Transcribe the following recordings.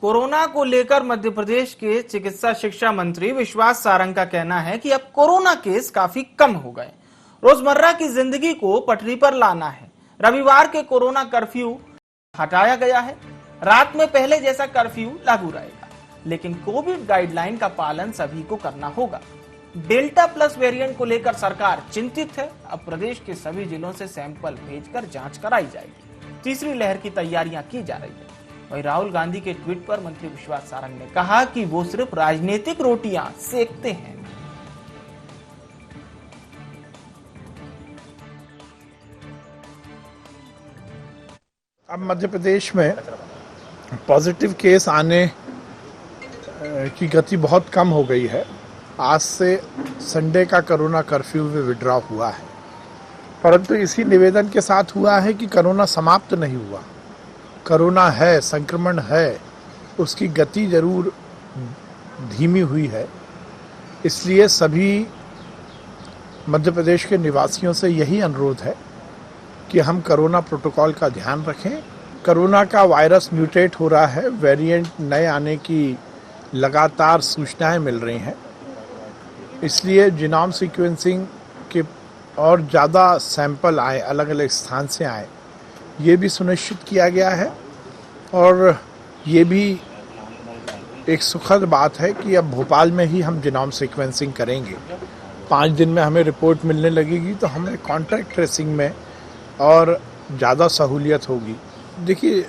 Corona को लेकर मध्य प्रदेश के चिकित्सा शिक्षा मंत्री विश्वास सारंग का कहना है कि अब कोरोना केस काफी कम हो गए। रोजमर्रा की जिंदगी को पटरी पर लाना है। रविवार के कोरोना कर्फ्यू हटाया गया है। रात में पहले जैसा कर्फ्यू लागू रहेगा, लेकिन कोविड गाइडलाइन का पालन सभी को करना होगा। डेल्टा प्लस वेरिएंट को लेकर सरकार चिंतित है। अब प्रदेश के सभी जिलों से सैंपल भेजकर जांच कराई जाएगी। तीसरी लहर की तैयारियां की जा रही है। वहीं राहुल गांधी के ट्वीट पर मंत्री विश्वास सारंग ने कहा कि वो सिर्फ राजनीतिक रोटियां सेकते हैं। अब मध्य प्रदेश में पॉजिटिव केस आने की गति बहुत कम हो गई है। आज से संडे का कोरोना कर्फ्यू में विड्रॉ हुआ है, परंतु इसी निवेदन के साथ हुआ है कि कोरोना समाप्त नहीं हुआ। कोरोना है, संक्रमण है, उसकी गति जरूर धीमी हुई है। इसलिए सभी मध्य प्रदेश के निवासियों से यही अनुरोध है कि हम कोरोना प्रोटोकॉल का ध्यान रखें। कोरोना का वायरस म्यूटेट हो रहा है, वेरिएंट नए आने की लगातार सूचनाएं मिल रही हैं। इसलिए जीनोम सीक्वेंसिंग के और ज़्यादा सैंपल आए, अलग अलग स्थान से आए, ये भी सुनिश्चित किया गया है। और ये भी एक सुखद बात है कि अब भोपाल में ही हम जीनोम सीक्वेंसिंग करेंगे। 5 दिन में हमें रिपोर्ट मिलने लगेगी तो हमें कॉन्टैक्ट ट्रेसिंग में और ज़्यादा सहूलियत होगी। देखिए,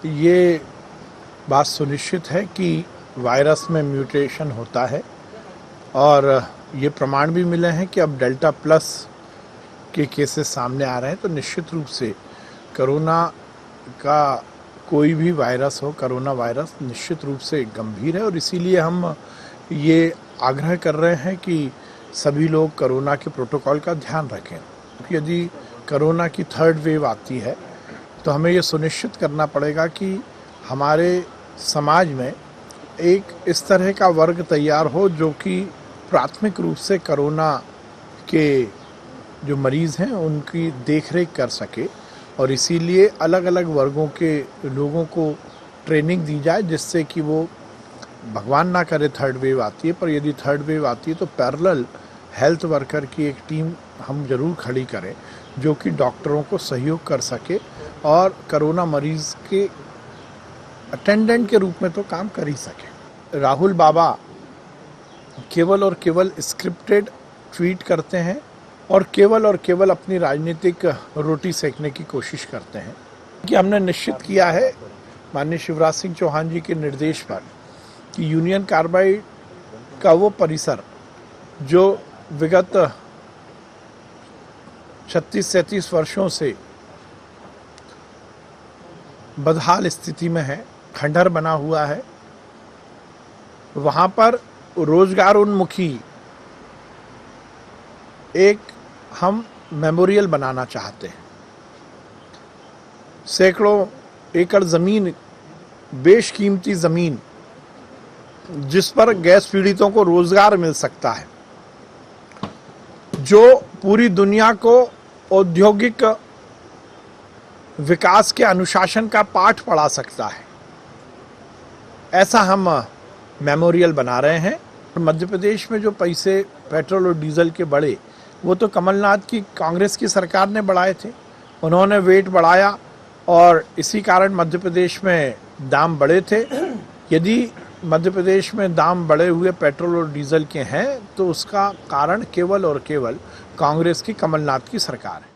ये बात सुनिश्चित है कि वायरस में म्यूटेशन होता है और ये प्रमाण भी मिले हैं कि अब डेल्टा प्लस के केसेस सामने आ रहे हैं। तो निश्चित रूप से कोरोना का कोई भी वायरस हो, कोरोना वायरस निश्चित रूप से गंभीर है और इसीलिए हम ये आग्रह कर रहे हैं कि सभी लोग कोरोना के प्रोटोकॉल का ध्यान रखें। यदि कोरोना की थर्ड वेव आती है तो हमें ये सुनिश्चित करना पड़ेगा कि हमारे समाज में एक इस तरह का वर्ग तैयार हो जो कि प्राथमिक रूप से कोरोना के जो मरीज़ हैं उनकी देखरेख कर सके। और इसीलिए अलग अलग वर्गों के लोगों को ट्रेनिंग दी जाए, जिससे कि वो, भगवान ना करे थर्ड वेव आती है, पर यदि थर्ड वेव आती है तो पैरेलल हेल्थ वर्कर की एक टीम हम जरूर खड़ी करें जो कि डॉक्टरों को सहयोग कर सके और कोरोना मरीज़ के अटेंडेंट के रूप में तो काम कर ही सके। राहुल बाबा केवल और केवल स्क्रिप्टेड ट्वीट करते हैं और केवल अपनी राजनीतिक रोटी सेकने की कोशिश करते हैं। कि हमने निश्चित किया है माननीय शिवराज सिंह चौहान जी के निर्देश पर कि यूनियन कार्बाइड का वो परिसर जो विगत 36-37 वर्षों से बदहाल स्थिति में है, खंडहर बना हुआ है, वहाँ पर रोजगार उन्मुखी एक हम मेमोरियल बनाना चाहते हैं। सैकड़ों एकड़ ज़मीन, बेशकीमती ज़मीन, जिस पर गैस पीड़ितों को रोजगार मिल सकता है, जो पूरी दुनिया को औद्योगिक विकास के अनुशासन का पाठ पढ़ा सकता है, ऐसा हम मेमोरियल बना रहे हैं। मध्य प्रदेश में जो पैसे पेट्रोल और डीजल के बढ़े, वो तो कमलनाथ की कांग्रेस की सरकार ने बढ़ाए थे। उन्होंने वेट बढ़ाया और इसी कारण मध्य प्रदेश में दाम बढ़े थे। यदि मध्य प्रदेश में दाम बढ़े हुए पेट्रोल और डीजल के हैं तो उसका कारण केवल और केवल कांग्रेस की, कमलनाथ की सरकार है।